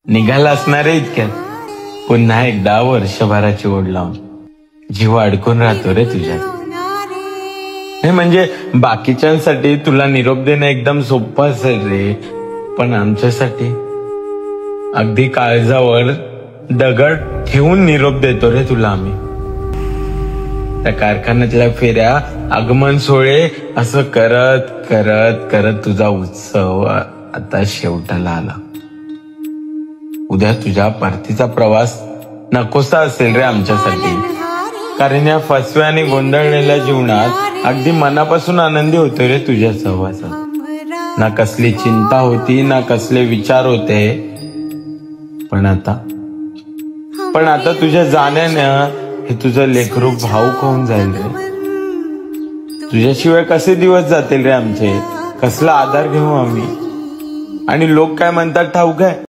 निघाला असणार आहे इतक्यात. पुन्हा एकदा वर्षभराची ओढ लावून जीव अडकून राहतो रे तुझ्यात. हे म्हणजे बाकीच्यांसाठी तुला निरोप देणं एकदम सोपं असेल रे, पण आमच्यासाठी अगदी काळजावर दगड ठेवून निरोप देतो रे तुला आम्ही. त्या कारखान्यातल्या फेऱ्या, आगमन सोहळे असं करत करत करत तुझा उत्सव आता शेवटाला आला. उद्या तुझ्या परतीचा प्रवास नकोसा असेल रे आमच्यासाठी, कारण या फसव्या आणि गोंधळलेल्या जीवनात अगदी मनापासून आनंदी होतो रे तुझ्या सहवासात. ना कसली चिंता होती, ना कसले विचार होते. पण आता तुझ्या जाण्यानं हे तुझं लेकरू भावुक होऊन जाईल रे. तुझ्याशिवाय कसे दिवस जातील रे आमचे, कसला आधार घेऊ आम्ही. आणि लोक काय म्हणतात ठाऊक आहे,